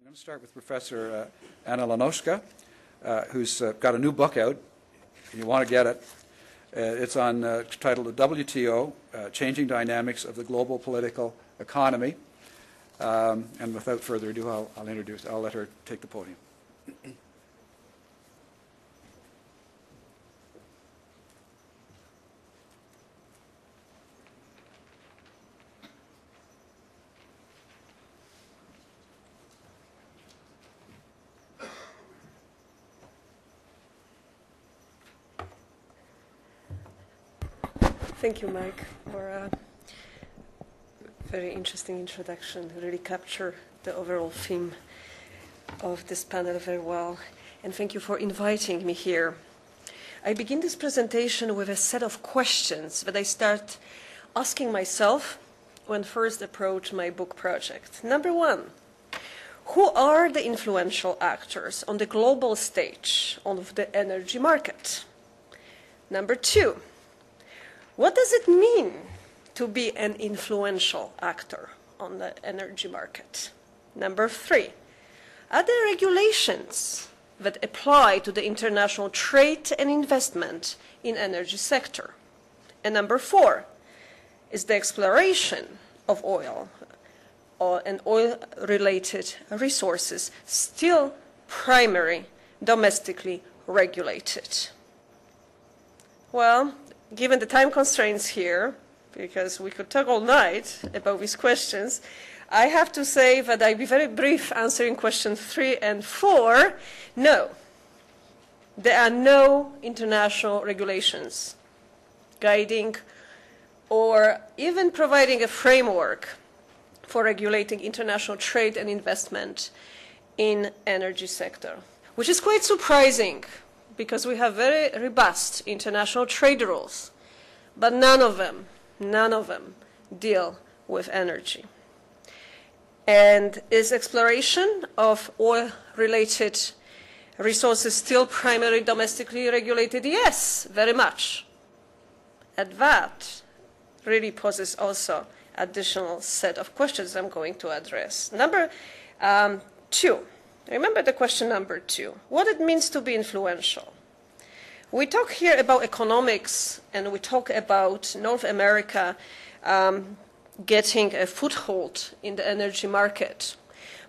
going to start with Professor Anna Lanoszka, who's got a new book out. You want to get it. It's titled The WTO, Changing Dynamics of the Global Political Economy. And without further ado, I'll let her take the podium. Thank you, Mike, for a very interesting introduction. Really capture the overall theme of this panel very well. And thank you for inviting me here. I begin this presentation with a set of questions that I start asking myself when first approach my book project. Number one, who are the influential actors on the global stage of the energy market? Number two, what does it mean to be an influential actor on the energy market? Number three, are there regulations that apply to the international trade and investment in energy sector? And number four, is the exploration of oil and oil-related resources still primary domestically regulated? Well, given the time constraints here, because we could talk all night about these questions, I have to say that I'll be very brief answering questions 3 and 4. No, there are no international regulations guiding or even providing a framework for regulating international trade and investment in energy sector, which is quite surprising, because we have very robust international trade rules, but none of them deal with energy. And is exploration of oil-related resources still primarily domestically regulated? Yes, very much. And that really poses also additional set of questions I'm going to address. Number 2. Remember the question number 2, what it means to be influential. We talk here about economics, and we talk about North America getting a foothold in the energy market.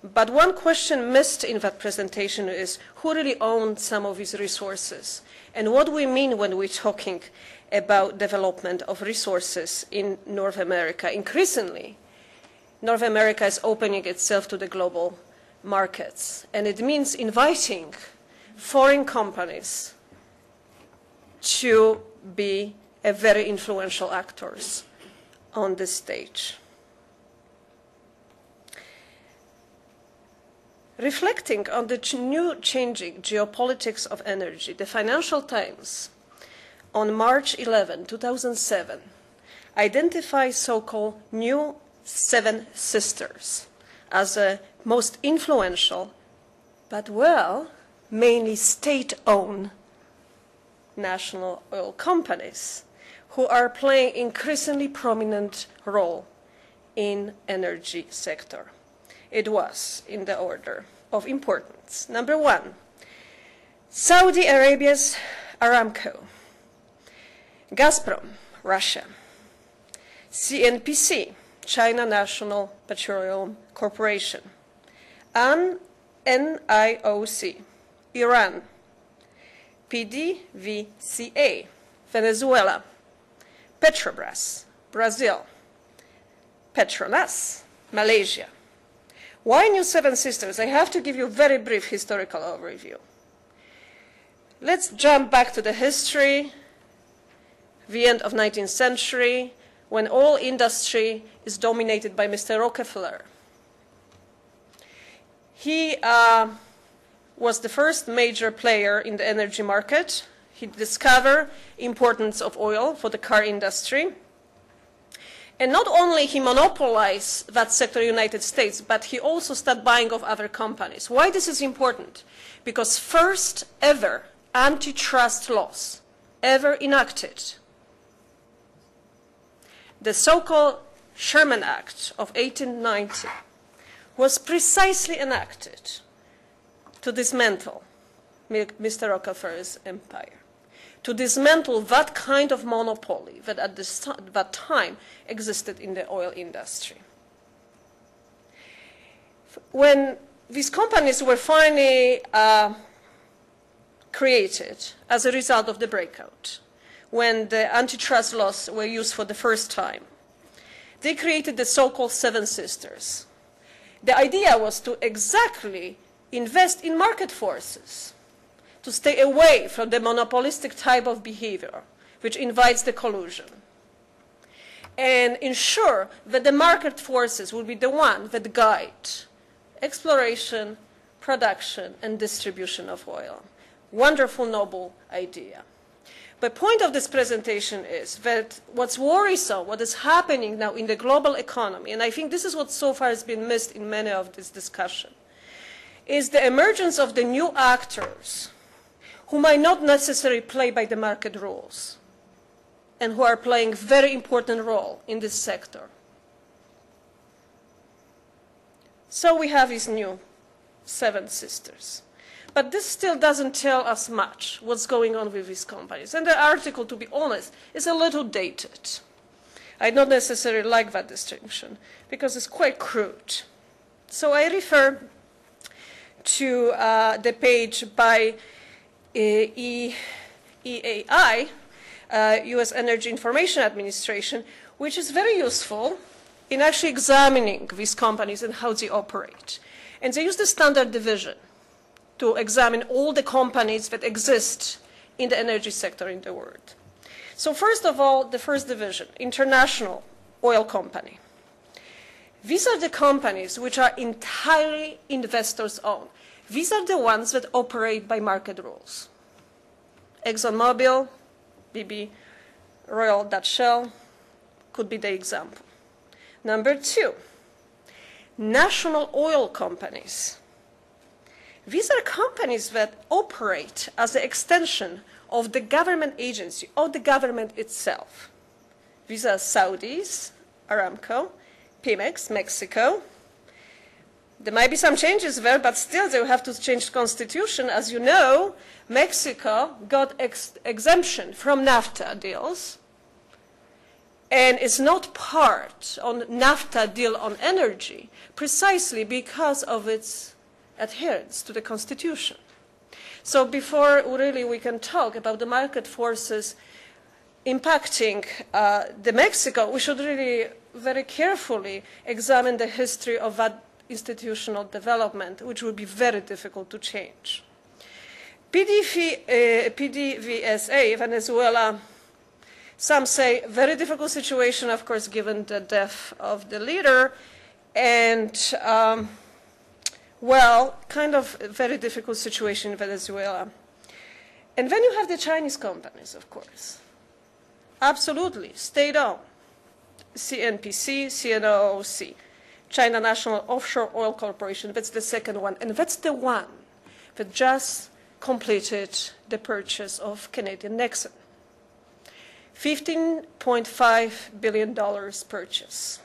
But one question missed in that presentation is who really owns some of these resources, and what do we mean when we're talking about development of resources in North America. Increasingly, North America is opening itself to the global markets, and it means inviting foreign companies to be a very influential actors on this stage. Reflecting on the new changing geopolitics of energy, the Financial Times on March 11, 2007, identified so-called new 7 sisters as the most influential, but mainly state-owned national oil companies who are playing increasingly prominent role in energy sector. It was in the order of importance. Number 1, Saudi Arabia's Aramco, Gazprom, Russia, CNPC, China National Petroleum Corporation, and NIOC, Iran, PDVSA, Venezuela, Petrobras, Brazil, Petronas, Malaysia. Why new 7 sisters? I have to give you a very brief historical overview. Let's jump back to the history, the end of 19th century, when oil industry is dominated by Mr. Rockefeller. He was the first major player in the energy market. He discovered importance of oil for the car industry. And not only he monopolized that sector in the United States, but he also started buying of other companies. Why this is important? Because first ever antitrust laws ever enacted, the so-called Sherman Act of 1890, was precisely enacted to dismantle Mr. Rockefeller's empire, to dismantle that kind of monopoly that at that time existed in the oil industry. When these companies were finally created as a result of the breakout, when the antitrust laws were used for the first time, they created the so-called Seven Sisters. The idea was to exactly invest in market forces, to stay away from the monopolistic type of behavior which invites the collusion, and ensure that the market forces will be the ones that guide exploration, production, and distribution of oil. Wonderful, noble idea. The point of this presentation is that what's worrisome, what is happening now in the global economy, and I think this is what so far has been missed in many of this discussion, is the emergence of the new actors who might not necessarily play by the market rules and who are playing a very important role in this sector. So we have these new Seven Sisters. But this still doesn't tell us much what's going on with these companies. And the article, to be honest, is a little dated. I don't necessarily like that distinction because it's quite crude. So I refer to the page by EAI, US Energy Information Administration, which is very useful in actually examining these companies and how they operate. And they use the standard division to examine all the companies that exist in the energy sector in the world. So first of all, the first division, international oil company. These are the companies which are entirely investors' owned. These are the ones that operate by market rules. ExxonMobil, BP, Royal Dutch Shell could be the example. Number two, national oil companies. These are companies that operate as an extension of the government agency, or the government itself. These are Saudis, Aramco, Pemex, Mexico. There might be some changes there, but still they will have to change the constitution. As you know, Mexico got exemption from NAFTA deals, and it's not part of NAFTA deal on energy precisely because of its adherence to the constitution. So before really we can talk about the market forces impacting the Mexico, we should really very carefully examine the history of that institutional development, which would be very difficult to change. PDVSA, Venezuela, some say very difficult situation, of course, given the death of the leader, and well, kind of a very difficult situation in Venezuela. And then you have the Chinese companies, of course. Absolutely, state-owned. CNPC, CNOOC, China National Offshore Oil Corporation, that's the second one. And that's the one that just completed the purchase of Canadian Nexen. $15.5 billion purchase.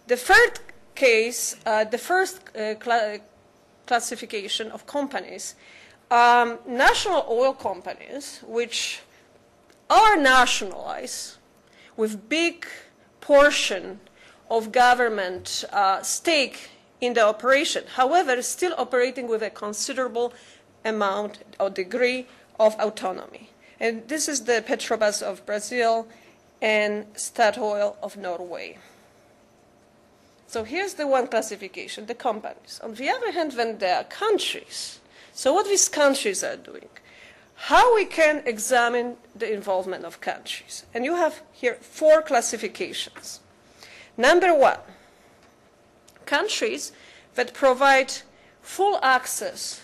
The third case, the first classification of companies, national oil companies, which are nationalized with big portion of government stake in the operation, however, still operating with a considerable amount or degree of autonomy. And this is the Petrobras of Brazil and Statoil of Norway. So here's the one classification, the companies. On the other hand, when there are countries, so what these countries are doing, how we can examine the involvement of countries. And you have here 4 classifications. Number 1, countries that provide full access,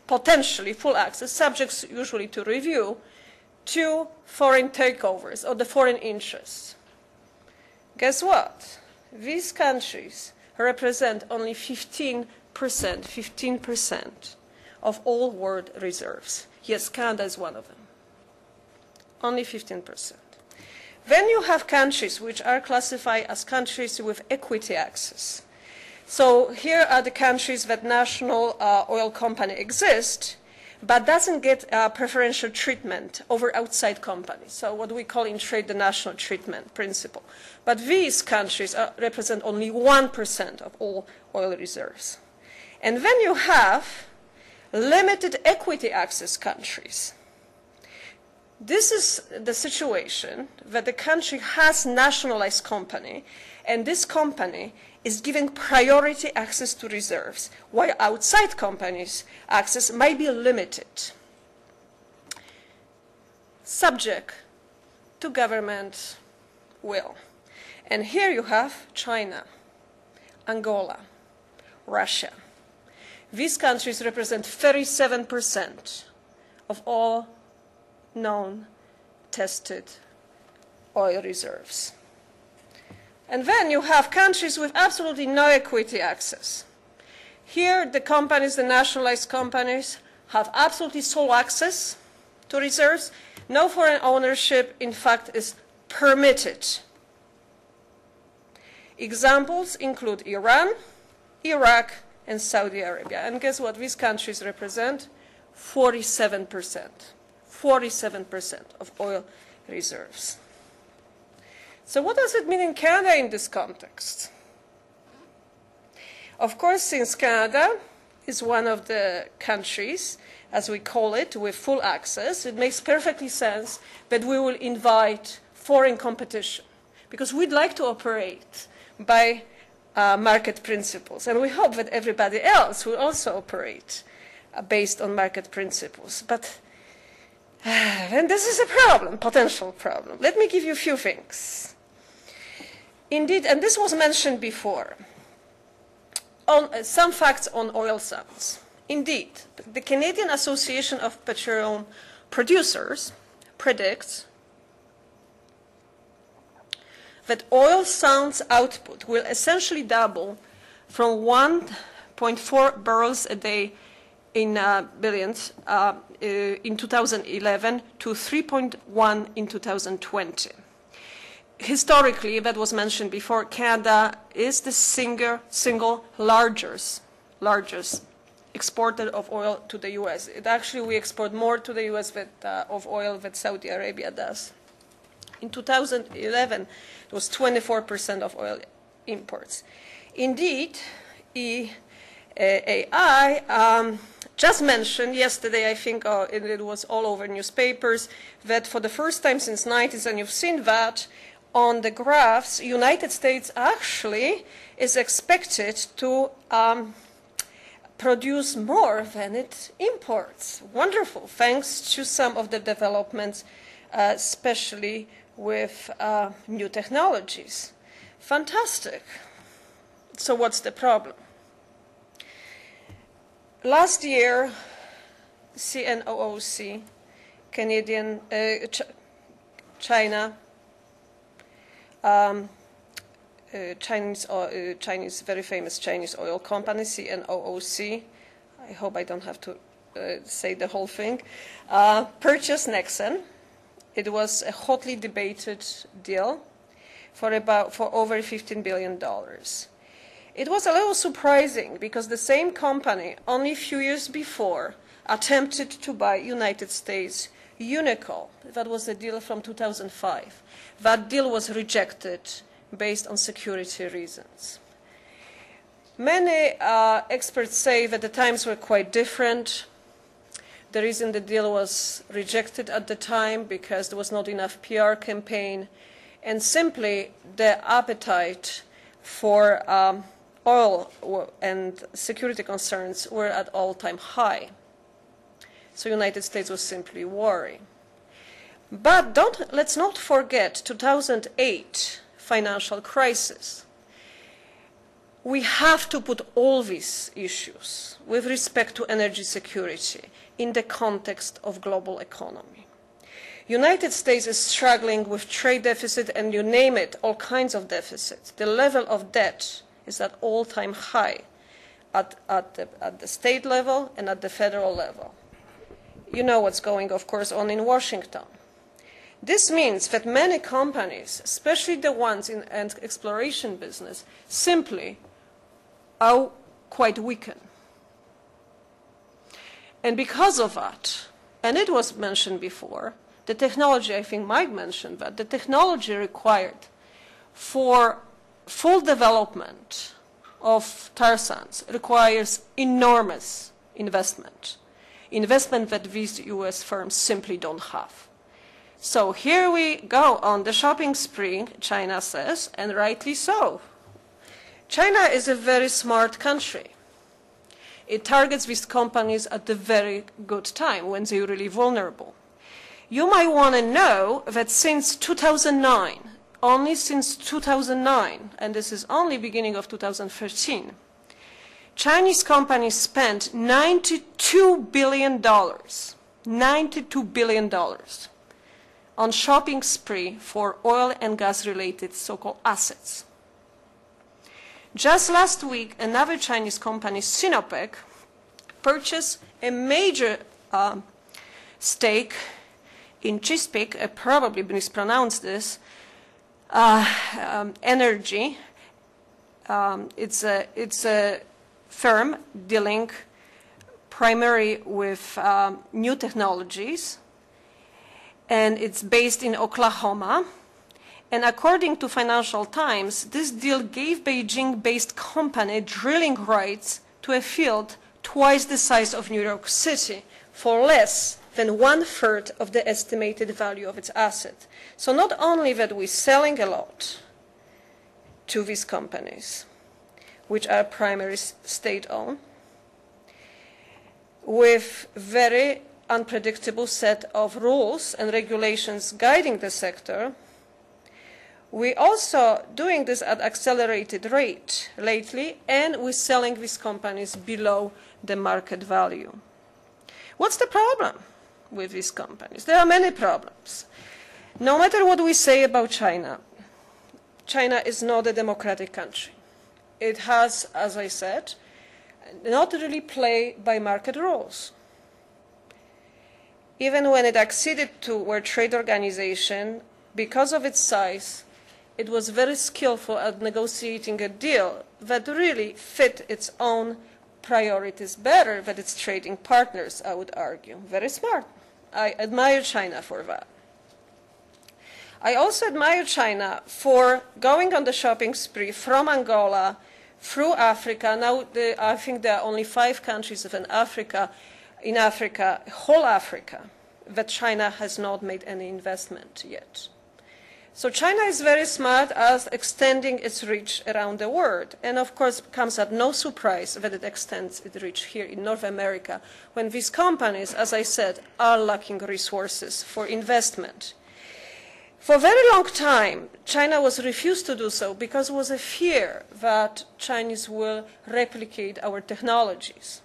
potentially full access, subject usually to review, to foreign takeovers or the foreign interests. Guess what? These countries represent only 15% of all world reserves. Yes, Canada is one of them. Only 15%. Then you have countries which are classified as countries with equity access. So here are the countries that national oil company exists, but doesn't get preferential treatment over outside companies. So what we call in trade the national treatment principle. But these countries represent only 1% of all oil reserves. And then you have limited equity access countries. This is the situation that the country has nationalized company, and this company is giving priority access to reserves, while outside companies' access might be limited, subject to government will. And here you have China, Angola, Russia. These countries represent 37% of all known tested oil reserves. And then you have countries with absolutely no equity access. Here, the companies, the nationalized companies, have absolutely sole access to reserves. No foreign ownership, in fact, is permitted. Examples include Iran, Iraq, and Saudi Arabia. And guess what? These countries represent 47%. 47% of oil reserves. So what does it mean in Canada in this context? Of course, since Canada is one of the countries, as we call it, with full access, it makes perfectly sense that we will invite foreign competition, because we'd like to operate by market principles. And we hope that everybody else will also operate based on market principles. But then this is a problem, potential problem. Let me give you a few things. Indeed, and this was mentioned before, some facts on oil sands. Indeed, the Canadian Association of Petroleum Producers predicts that oil sands output will essentially double from 1.4 barrels a day in billions in 2011 to 3.1 in 2020. Historically, that was mentioned before, Canada is the single largest exporter of oil to the U.S. We export more to the U.S. of oil than Saudi Arabia does. In 2011, it was 24% of oil imports. Indeed, EAI just mentioned yesterday, I think it was all over newspapers, that for the first time since the 90s, and you've seen that on the graphs, United States actually is expected to produce more than it imports. Wonderful, thanks to some of the developments, especially with new technologies. Fantastic. So what's the problem? Last year, CNOOC, Canadian, China, Chinese, very famous Chinese oil company, CNOOC, I hope I don't have to say the whole thing, purchased Nexen. It was a hotly debated deal for over $15 billion. It was a little surprising because the same company only a few years before attempted to buy United States Unicol. That was the deal from 2005. That deal was rejected based on security reasons. Many experts say that the times were quite different. The reason the deal was rejected at the time because there was not enough PR campaign, and simply the appetite for oil and security concerns were at all-time high. So the United States was simply worried. But let's not forget 2008 financial crisis. We have to put all these issues with respect to energy security in the context of global economy. United States is struggling with trade deficit, and you name it, all kinds of deficits. The level of debt is at all-time high at the state level and at the federal level. You know what's going, of course, on in Washington. This means that many companies, especially the ones in the exploration business, simply are quite weakened. And because of that, and it was mentioned before, the technology, I think Mike mentioned that, the technology required for full development of tar sands requires enormous investment that these US firms simply don't have. So here we go on the shopping spree, China says, and rightly so. China is a very smart country. It targets these companies at a very good time when they're really vulnerable. You might want to know that since 2009, only since 2009, and this is only beginning of 2013, Chinese companies spent $92 billion, $92 billion on shopping spree for oil and gas related so-called assets. Just last week, another Chinese company, Sinopec, purchased a major stake in Chesapeake, I probably mispronounced this, energy. It's a firm dealing primarily with new technologies, and it's based in Oklahoma. And according to Financial Times, this deal gave Beijing-based company drilling rights to a field twice the size of New York City for less than 1/3 of the estimated value of its asset. So not only that we're selling a lot to these companies, which are primarily state-owned, with very unpredictable set of rules and regulations guiding the sector, we're also doing this at accelerated rate lately, and we're selling these companies below the market value. What's the problem with these companies? There are many problems. No matter what we say about China, China is not a democratic country. It has, as I said, not really play by market rules. Even when it acceded to World Trade Organization, because of its size, it was very skillful at negotiating a deal that really fit its own priorities better than its trading partners, I would argue. Very smart. I admire China for that. I also admire China for going on the shopping spree from Angola through Africa. Now, I think there are only 5 countries in Africa, whole Africa, that China has not made any investment yet. So China is very smart at extending its reach around the world. And of course, it comes at no surprise that it extends its reach here in North America, when these companies, as I said, are lacking resources for investment. For a very long time, China was refused to do so because there was a fear that Chinese will replicate our technologies.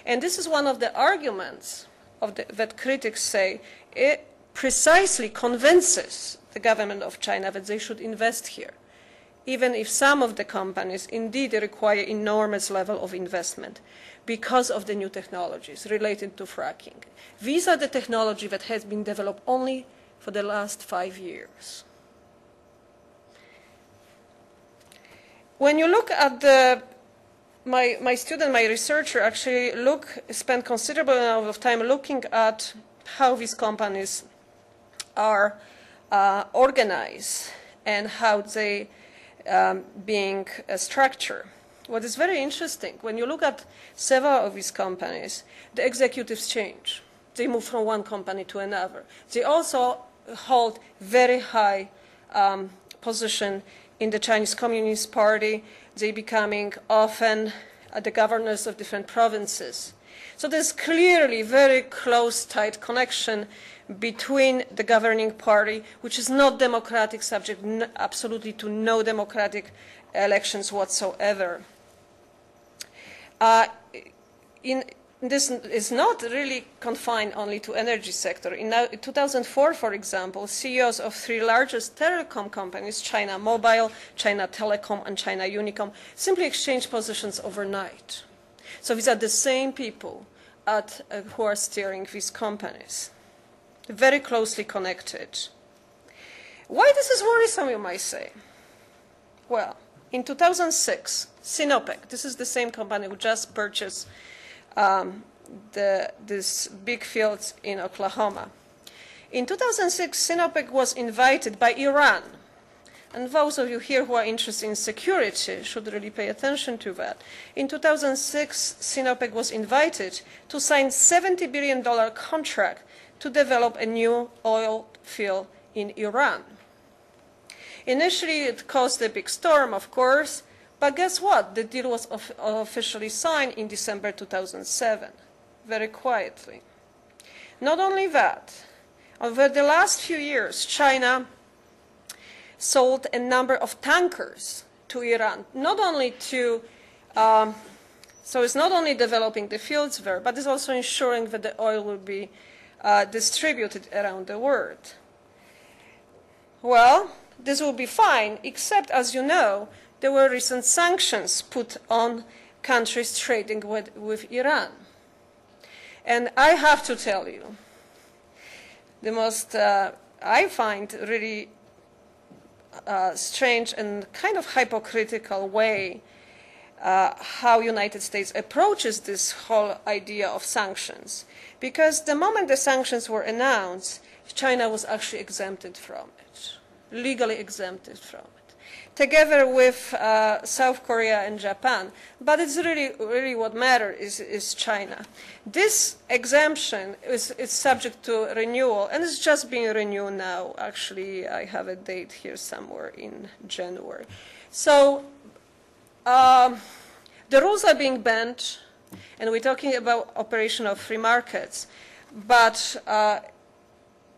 And this is one of the arguments that critics say it precisely convinces the government of China that they should invest here, even if some of the companies indeed require enormous level of investment because of the new technologies related to fracking. These are the technology that has been developed only for the last 5 years. When you look at my student, my researcher, actually spent considerable amount of time looking at how these companies are organized and how they being structured. What is very interesting, when you look at several of these companies, the executives change. They move from one company to another. They also hold very high position in the Chinese Communist Party. They becoming often the governors of different provinces. So there's clearly very close, tight connection between the governing party, which is not democratic, subject absolutely to no democratic elections whatsoever. This is not really confined only to energy sector. In 2004, for example, CEOs of 3 largest telecom companies, China Mobile, China Telecom, and China Unicom, simply exchanged positions overnight. So these are the same people who are steering these companies, very closely connected. Why this is worrisome, you might say? Well, in 2006, Sinopec, this is the same company who just purchased this big fields in Oklahoma. In 2006, Sinopec was invited by Iran, and those of you here who are interested in security should really pay attention to that. In 2006, Sinopec was invited to sign $70 billion contract to develop a new oil field in Iran. Initially, it caused a big storm, of course, but guess what? The deal was officially signed in December 2007, very quietly. Not only that, over the last few years, China sold a number of tankers to Iran, not only to, so it's not only developing the fields there, but it's also ensuring that the oil will be distributed around the world. Well, this will be fine, except, as you know, there were recent sanctions put on countries trading with Iran. And I have to tell you, the most, I find really strange and kind of hypocritical way how United States approaches this whole idea of sanctions. Because the moment the sanctions were announced, China was actually exempted from it, legally exempted from it, together with South Korea and Japan. But it's really what matters is China. This exemption is subject to renewal, and it's just being renewed now. Actually, I have a date here somewhere in January. So the rules are being bent, and we're talking about operation of free markets, but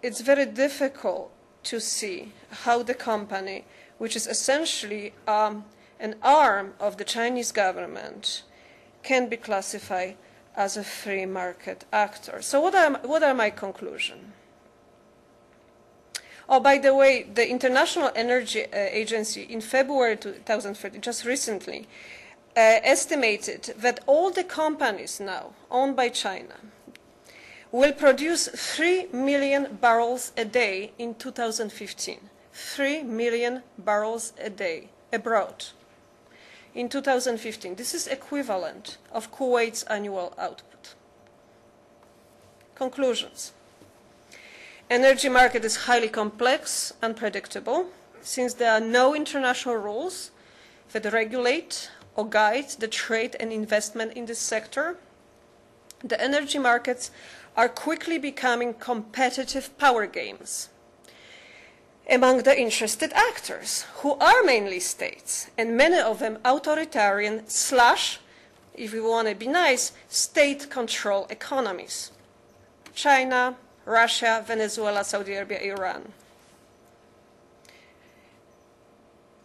it's very difficult to see how the company, which is essentially an arm of the Chinese government, can be classified as a free market actor. So what are my conclusions? Oh, by the way, the International Energy Agency in February 2013, just recently, estimated that all the companies now owned by China will produce 3 million barrels a day in 2015. 3 million barrels a day abroad in 2015. This is equivalent of Kuwait's annual output. Conclusions. Energy market is highly complex, unpredictable, since there are no international rules that regulate or guide the trade and investment in this sector. The energy markets are quickly becoming competitive power games among the interested actors, who are mainly states, and many of them authoritarian / if we want to be nice, state-controlled economies. China, Russia, Venezuela, Saudi Arabia, Iran.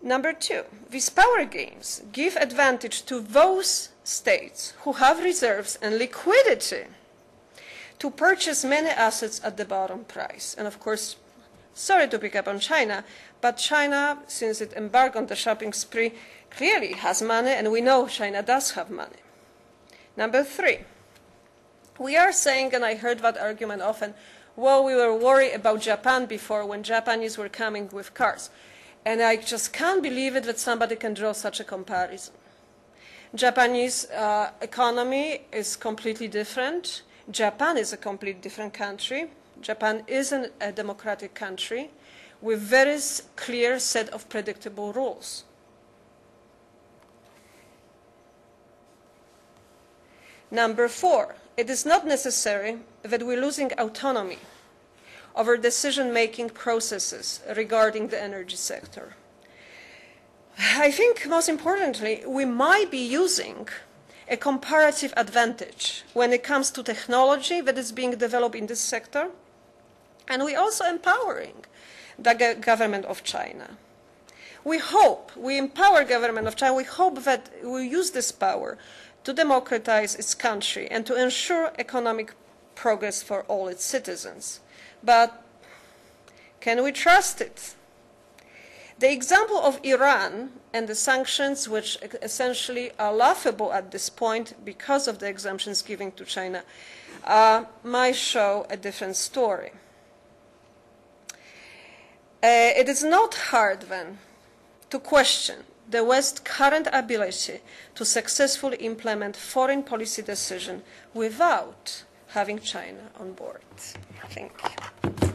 Number two, these power games give advantage to those states who have reserves and liquidity to purchase many assets at the bottom price. And of course, sorry to pick up on China, but China, since it embarked on the shopping spree, clearly has money, and we know China does have money. Number three, we are saying, and I heard that argument often, well, we were worried about Japan before when Japanese were coming with cars. And I just can't believe it that somebody can draw such a comparison. Japanese economy is completely different. Japan is a completely different country. Japan isn't a democratic country with very clear set of predictable rules. Number four, it is not necessary that we're losing autonomy over decision-making processes regarding the energy sector. I think most importantly, we might be using a comparative advantage when it comes to technology that is being developed in this sector, and we're also empowering the government of China. We empower government of China, we hope that we use this power to democratize its country and to ensure economic progress for all its citizens. But can we trust it? The example of Iran and the sanctions, which essentially are laughable at this point because of the exemptions given to China, might show a different story. It is not hard, then, to question the West's current ability to successfully implement foreign policy decisions without having China on board. Thank you.